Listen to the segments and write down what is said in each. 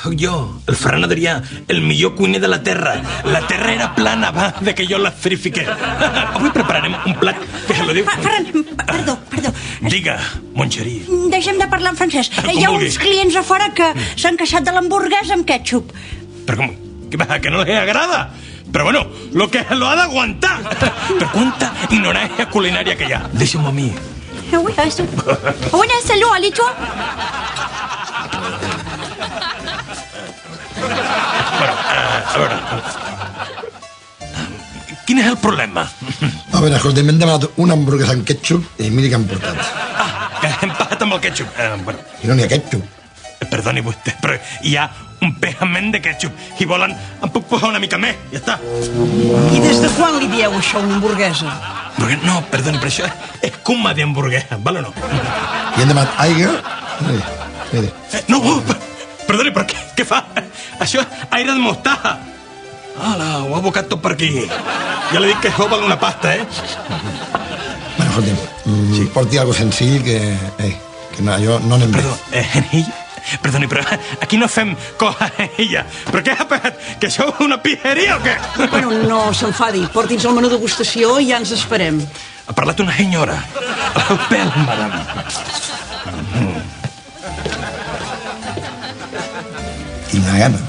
sóc jo, el Ferran Adrià, el millor cuiner de la terra. La terra era plana, va, de que jo la verifiqué. Avui prepararem un plat que se lo diu... Ferran, perdó. Diga, Montxerí. Deixem de parlar en francès. Hi ha uns clients a fora que s'han queixat de l'hamburguesa amb ketchup. Però com? Que no les agrada? Però bueno, lo que lo ha d'aguantar. Però quanta ignorància culinària que hi ha. Deixa'm a mi. Oui, c'est tout. On est salut, allez toi. Bueno, a veure... Quin és el problema? A veure, escolta, m'hem demanat una hamburguesa amb ketchup i miri que han portat. Que hem pagat amb el ketchup. Bueno, I no n'hi ha ketchup. perdoni vostè, però hi ha un pegament de ketchup. I volen... Em puc posar una mica més, ja està. I des de quan li dieu això, una hamburguesa? No, perdoni, però això és cuma d'hamburguesa, val o no? I hem demanat aigua... Miri. No, perdoni, però què fa? Això és aire de mostaja. Ala, ho ha abocat tot per aquí. Ja li dic que això val una pasta, Bueno, escolti'm, porti algo senzill que no, jo no anem bé. Perdó, perdoni, però aquí no fem coses ella. Però què ha passat? Que això és una pizzeria o què? Bueno, no s'enfadi. Porti'ns el menú degustació i ja ens esperem. Ha parlat una senyora. El pèl, madame. I una gana.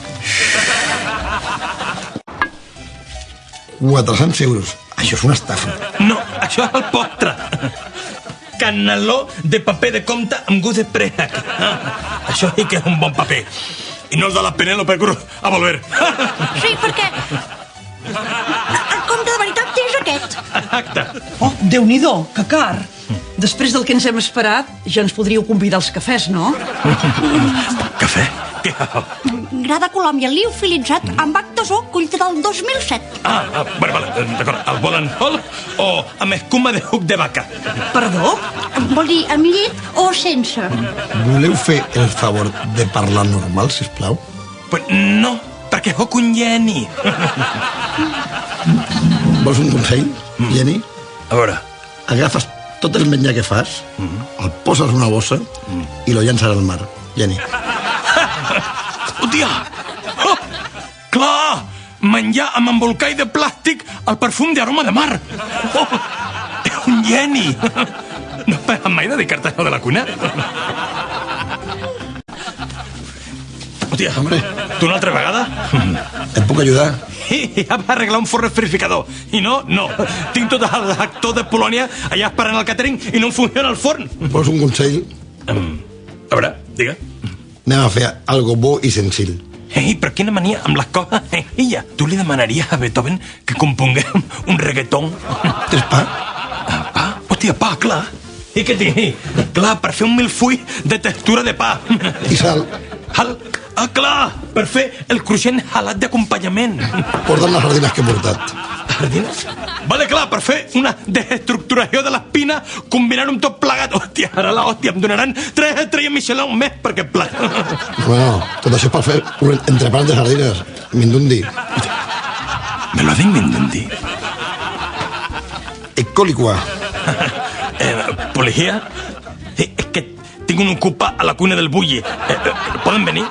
400 euros. Això és una estafa. No, això és el postre. Caneló de paper de compte amb gust de préssec. Això sí que és un bon paper. I no el de la Penélope Cruz a volver. Sí, perquè... El compte de veritat és aquest. Exacte. Oh, Déu-n'hi-do, que car. Després del que ens hem esperat, ja ens podríeu convidar als cafès, no? Cafè? Què? Gra de Colòmbia liofilitzat amb actes o collita del 2007. Bueno, vale, d'acord. El volen sol o amb escuma de juc de vaca? Perdó? Vol dir amb llet o sense? Voleu fer el favor de parlar normal, sisplau? Pues no, perquè sóc un geni. Vols un consell, Jenny? A veure. Agafes tot el menjar que fas, el poses en una bossa i lo llances al mar, Jenny. Hòstia! Oh, clar! Menjar amb embolcall de plàstic el perfum d'aroma de mar. Oh, és un geni! No has pensat mai dedicar-te a això de la cuina? Hòstia, Hombre. Tu una altra vegada? Et puc ajudar? Ja va arreglar un forn refrigerador. I no. Tinc tots els actors de Polònia allà esperant el càtering i no em funciona el forn. Vols un consell? A veure, digue. Anem a fer algo bo i senzill. Ei, però quina mania amb les coses. Ella, tu li demanaries a Beethoven que compongués un reggaeton? Tens pa? Pa? Hòstia, pa, clar. I què tinc? Clar, per fer un milfull de textura de pa. I sal? Clar, per fer el cruixent halat d'acompanyament. Porta'm les sardines que he portat. Sardines? Vale, clar, per fer una desestructuració de l'espina combinant-ho amb tot plegat. Hòstia, ara l'hòstia, em donaran 3 estrelles Michelin un mes per aquest plat. No, tot això és per fer un entrepans de sardines. Mindundi. Me lo dic Mindundi? Ecolicua. Policia? Sí, és que tinc un ocupa a la cuina del Bulli. Poden venir?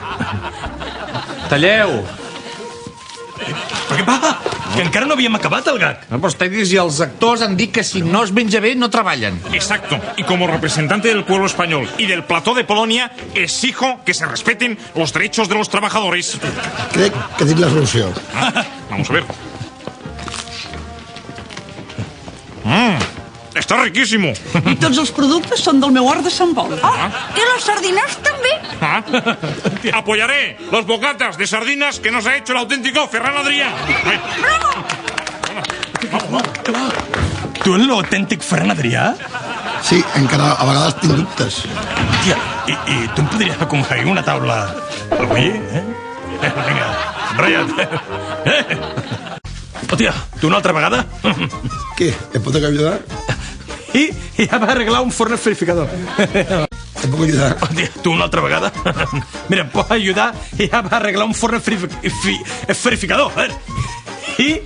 Talleu! Però què passa? Que encara no havíem acabat el gag. Los tècnics i els actors han dit que si no es menja bé no treballen. Exacto. Y como representante del pueblo español y del plató de Polonia, exijo que se respeten los derechos de los trabajadores. Crec que tinc la solució. Vamos a ver. Está riquísimo. I tots els productes són del meu hort de Sant Pol. I les sardines també. Apoyaré los bocatas de sardinas que nos ha hecho el auténtico Ferran Adrià. Tu ets l'autèntic Ferran Adrià? Sí, encara a vegades tinc dubtes. Hòstia, i tu em podries aconseguir una taula al Bulli, Vinga, enrotlla't. Hòstia, tu una altra vegada? Què? Et puc ajudar? I ja va arreglar un forn refrigerador. Et puc ajudar? Hòstia, tu una altra vegada? Mira, em pots ajudar i ja va arreglar un forn refrigerador. I...